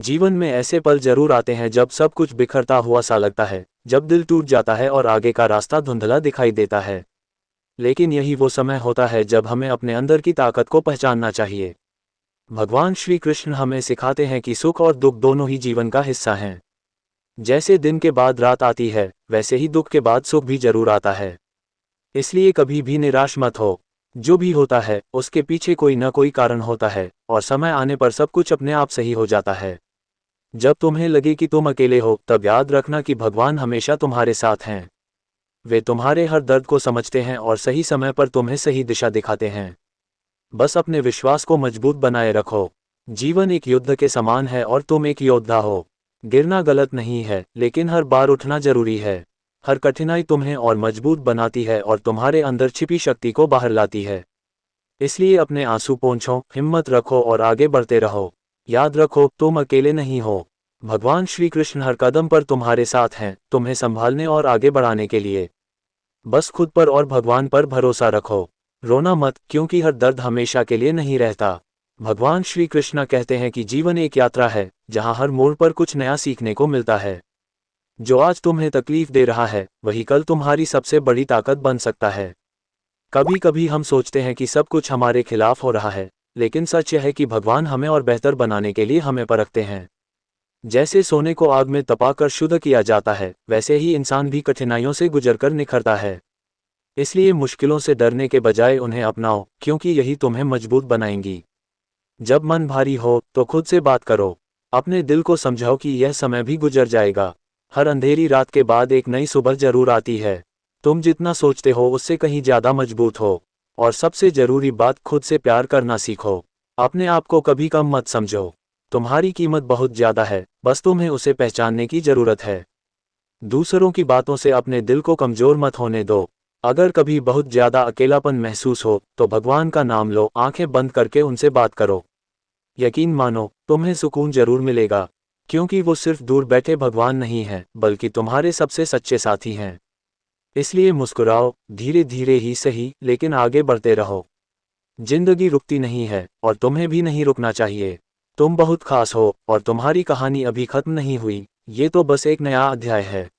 जीवन में ऐसे पल जरूर आते हैं जब सब कुछ बिखरता हुआ सा लगता है, जब दिल टूट जाता है और आगे का रास्ता धुंधला दिखाई देता है। लेकिन यही वो समय होता है जब हमें अपने अंदर की ताकत को पहचानना चाहिए। भगवान श्री कृष्ण हमें सिखाते हैं कि सुख और दुख दोनों ही जीवन का हिस्सा हैं। जैसे दिन के बाद रात आती है, वैसे ही दुख के बाद सुख भी जरूर आता है। इसलिए कभी भी निराश मत हो। जो भी होता है उसके पीछे कोई न कोई कारण होता है, और समय आने पर सब कुछ अपने आप सही हो जाता है। जब तुम्हें लगे कि तुम अकेले हो, तब याद रखना कि भगवान हमेशा तुम्हारे साथ हैं। वे तुम्हारे हर दर्द को समझते हैं और सही समय पर तुम्हें सही दिशा दिखाते हैं। बस अपने विश्वास को मजबूत बनाए रखो। जीवन एक युद्ध के समान है और तुम एक योद्धा हो। गिरना गलत नहीं है, लेकिन हर बार उठना जरूरी है। हर कठिनाई तुम्हें और मजबूत बनाती है और तुम्हारे अंदर छिपी शक्ति को बाहर लाती है। इसलिए अपने आंसू पोंछो, हिम्मत रखो और आगे बढ़ते रहो। याद रखो, तुम अकेले नहीं हो। भगवान श्री कृष्ण हर कदम पर तुम्हारे साथ हैं, तुम्हें संभालने और आगे बढ़ाने के लिए। बस खुद पर और भगवान पर भरोसा रखो। रोना मत, क्योंकि हर दर्द हमेशा के लिए नहीं रहता। भगवान श्री कृष्ण कहते हैं कि जीवन एक यात्रा है, जहां हर मोड़ पर कुछ नया सीखने को मिलता है। जो आज तुम्हें तकलीफ दे रहा है, वही कल तुम्हारी सबसे बड़ी ताकत बन सकता है। कभी कभी हम सोचते हैं कि सब कुछ हमारे खिलाफ हो रहा है, लेकिन सच यह है कि भगवान हमें और बेहतर बनाने के लिए हमें परखते हैं। जैसे सोने को आग में तपाकर शुद्ध किया जाता है, वैसे ही इंसान भी कठिनाइयों से गुजरकर निखरता है। इसलिए मुश्किलों से डरने के बजाय उन्हें अपनाओ, क्योंकि यही तुम्हें मजबूत बनाएंगी। जब मन भारी हो तो खुद से बात करो। अपने दिल को समझाओ कि यह समय भी गुजर जाएगा। हर अंधेरी रात के बाद एक नई सुबह जरूर आती है। तुम जितना सोचते हो उससे कहीं ज्यादा मजबूत हो। और सबसे जरूरी बात, खुद से प्यार करना सीखो। अपने आप को कभी कम मत समझो। तुम्हारी कीमत बहुत ज्यादा है, बस तुम्हें उसे पहचानने की जरूरत है। दूसरों की बातों से अपने दिल को कमजोर मत होने दो। अगर कभी बहुत ज्यादा अकेलापन महसूस हो तो भगवान का नाम लो, आंखें बंद करके उनसे बात करो। यकीन मानो, तुम्हें सुकून जरूर मिलेगा, क्योंकि वो सिर्फ दूर बैठे भगवान नहीं हैं, बल्कि तुम्हारे सबसे सच्चे साथी हैं। इसलिए मुस्कुराओ, धीरे धीरे ही सही, लेकिन आगे बढ़ते रहो। जिंदगी रुकती नहीं है, और तुम्हें भी नहीं रुकना चाहिए। तुम बहुत खास हो, और तुम्हारी कहानी अभी खत्म नहीं हुई। ये तो बस एक नया अध्याय है।